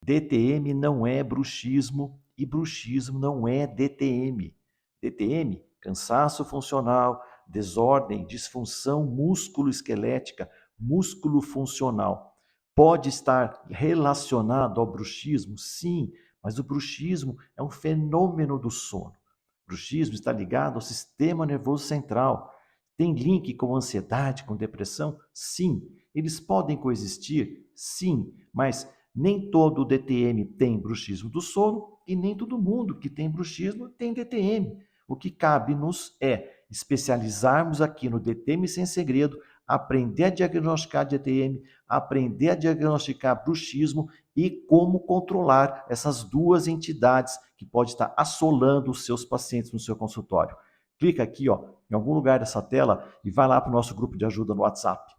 DTM não é bruxismo e bruxismo não é DTM. DTM, cansaço funcional, desordem, disfunção músculo-esquelética, músculo funcional. Pode estar relacionado ao bruxismo? Sim, mas o bruxismo é um fenômeno do sono. O bruxismo está ligado ao sistema nervoso central. Tem link com ansiedade, com depressão? Sim. Eles podem coexistir? Sim, mas nem todo DTM tem bruxismo do sono e nem todo mundo que tem bruxismo tem DTM. O que cabe-nos é especializarmos aqui no DTM sem segredo, aprender a diagnosticar DTM, aprender a diagnosticar bruxismo e como controlar essas duas entidades que podem estar assolando os seus pacientes no seu consultório. Clica aqui, ó, em algum lugar dessa tela e vai lá para o nosso grupo de ajuda no WhatsApp.